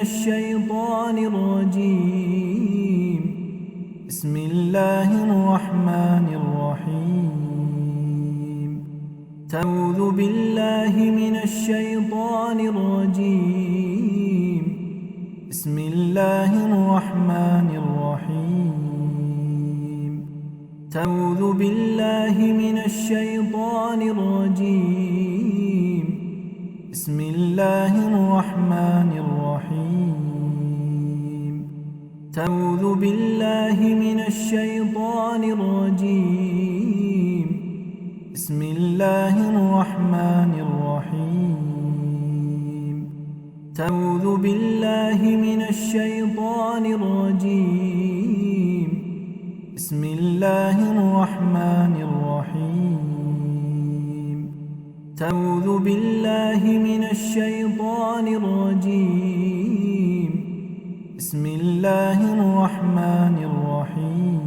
الشيطان الرجيم. بسم الله الرحمن الرحيم. أعوذ بالله من الشيطان الرجيم. بسم الله الرحمن الرحيم. أعوذ بالله من الشيطان الرجيم. بسم الله الرحمن الرحيم. أعوذ بالله من الشيطان الرجيم. بسم الله الرحمن الرحيم. أعوذ بالله من الشيطان الرجيم. بسم الله الرحمن الرحيم. أعوذ بالله من الشيطان الرجيم. بسم الله الرحمن الرحيم.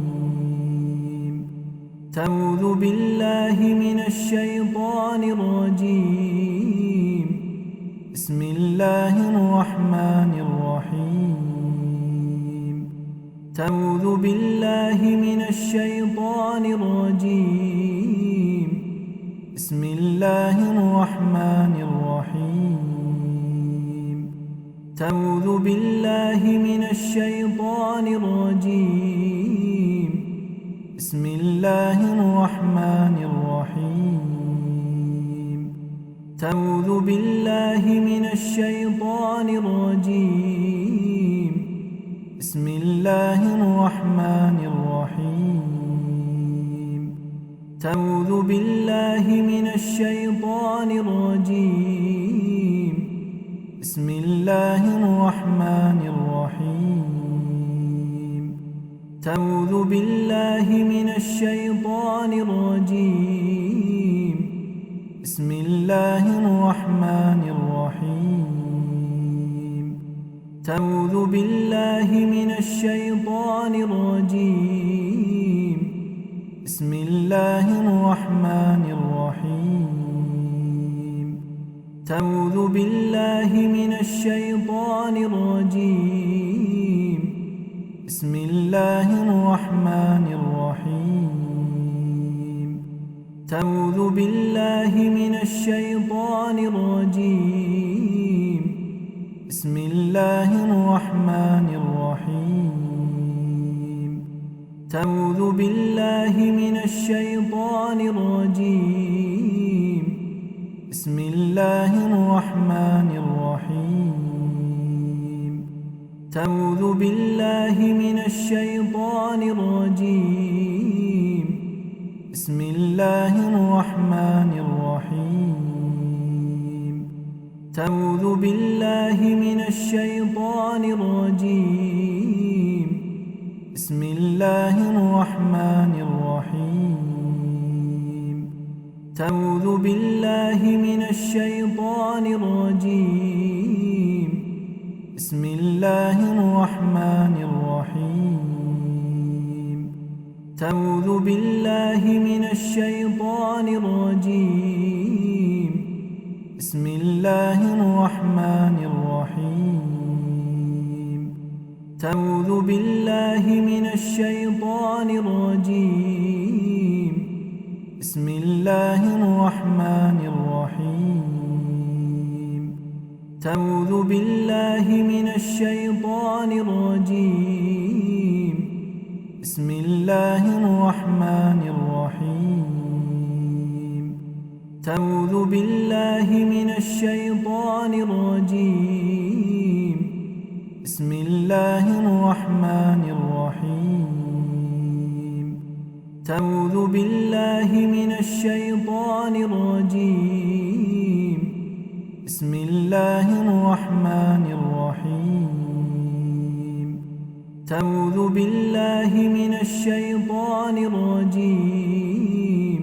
أعوذ بالله من الشيطان الرجيم. بسم الله الرحمن الرحيم. أعوذ بالله من الشيطان الرجيم. بسم الله الرحمن الرحيم. أعوذ بالله من الشيطان الرجيم. بسم الله الرحمن الرحيم. أعوذ بالله من الشيطان الرجيم. بسم الله الرحمن الرحيم. أعوذ بالله من الشيطان الرجيم. بسم الله الرحمن الرحيم. أعوذ بالله من الشيطان الرجيم. بسم الله الرحمن الرحيم. أعوذ بالله من الشيطان الرجيم. بسم الله الرحمن الرحيم. أعوذ بالله من الشيطان الرجيم. بسم الله الرحمن الرحيم. أعوذ بالله من الشيطان الرجيم. بسم الله الرحمن الرحيم. أعوذ بالله من الشيطان الرجيم. بسم الله الرحمن الرحيم. أعوذ بالله من الشيطان الرجيم. بسم الله الرحمن الرحيم. أعوذ بالله من الشيطان الرجيم. بسم الله الرحمن الرحيم. أعوذ بالله من الشيطان الرجيم. بسم الله الرحمن الرحيم. أعوذ بالله من الشيطان الرجيم. بسم الله الرحمن الرحيم. أعوذ بالله من الشيطان الرجيم. بسم الله الرحمن الرحيم. أعوذ بالله من الشيطان الرجيم. بسم الله الرحمن الرحيم. أعوذ بالله من الشيطان الرجيم. بسم الله الرحمن الرحيم. أعوذ بالله من الشيطان الرجيم. بسم الله الرحمن الرحيم. أعوذ بالله من الشيطان الرجيم.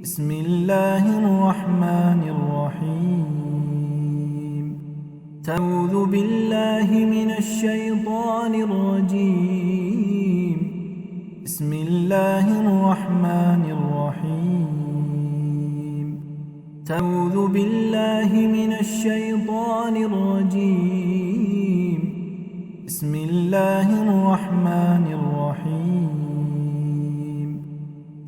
بسم الله الرحمن الرحيم. أعوذ بالله من الشيطان الرجيم. بسم الله الرحمن الرحيم. أعوذ بالله من الشيطان الرجيم. بسم الله الرحمن الرحيم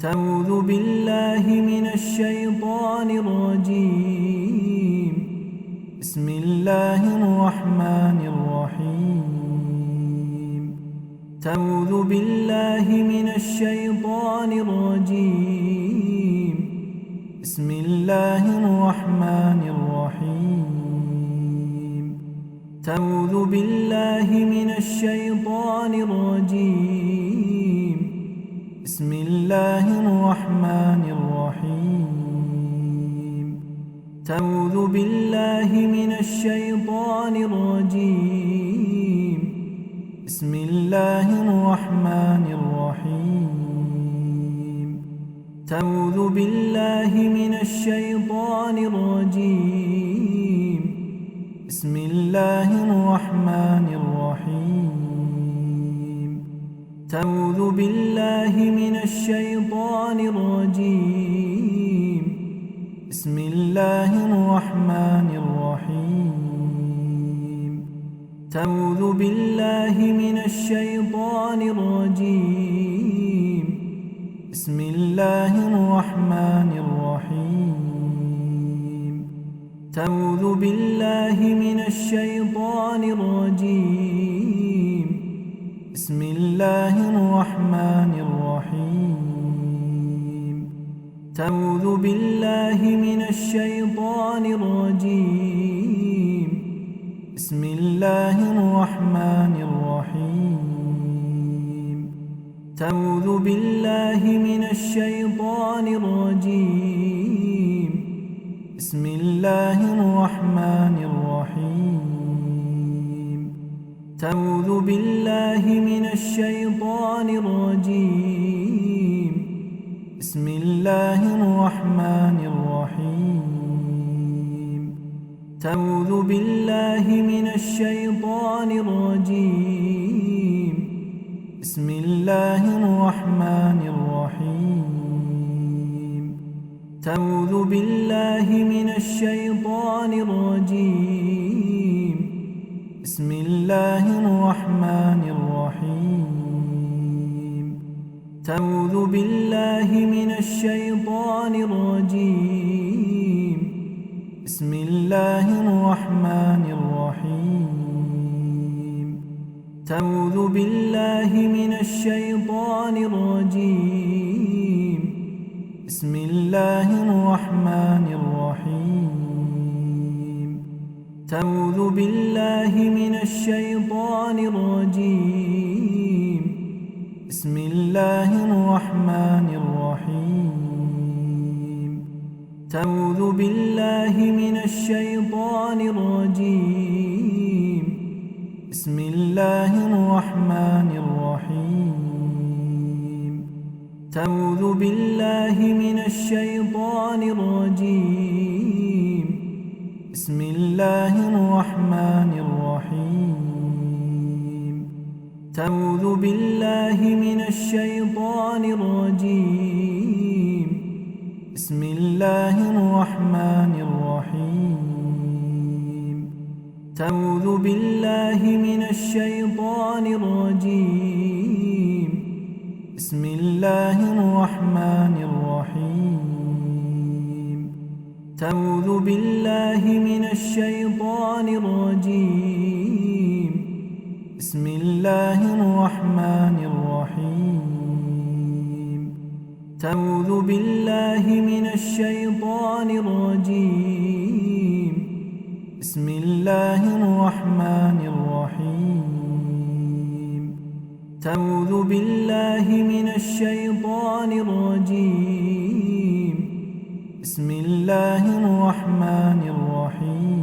تعوذ بالله من الشيطان الرجيم بسم الله الرحمن الرحيم تعوذ بالله من الشيطان الرجيم بسم الله الرحمن الرحيم تعوذ بالله من الشيطان الرجيم بسم الله الرحمن الرحيم تعوذ بالله من الشيطان الرجيم بسم الله الرحمن الرحيم تعوذ بالله من الشيطان الرجيم بسم الله الرحمن الرحيم تعوذ بالله من الشيطان الرجيم بسم الله الرحمن الرحيم تعوذ بالله من الشيطان الرجيم بسم الله الرحمن الرحيم تعوذ بالله من الشيطان الرجيم بسم الله الرحمن الرحيم تعوذ بالله من الشيطان الرجيم بسم الله الرحمن الرحيم تعوذ بالله من الشيطان الرجيم بسم الله الرحمن الرحيم تعوذ بالله من الشيطان الرجيم بسم الله الرحمن الرحيم تعوذ بالله من الشيطان الرجيم بسم الله الرحمن الرحيم تعوذ بالله من الشيطان الرجيم بسم الله الرحمن الرحيم تعوذ بالله من الشيطان الرجيم بسم الله الرحمن الرحيم تعوذ بالله من الشيطان الرجيم بسم الله الرحمن الرحيم تعوذ بالله من الشيطان الرجيم بسم الله الرحمن الرحيم تعوذ بالله من الشيطان الرجيم بسم الله الرحمن الرحيم تعوذ بالله من الشيطان الرجيم بسم الله الرحمن الرحيم تعوذ بالله من الشيطان الرجيم بسم الله الرحمن الرحيم تعوذ بالله من الشيطان الرجيم بسم الله الرحمن الرحيم تعوذ بالله من الشيطان الرجيم بسم الله الرحمن الرحيم تعوذ بالله من الشيطان الرجيم بسم الله الرحمن الرحيم تعوذ بالله من الشيطان الرجيم بسم الله الرحمن الرحيم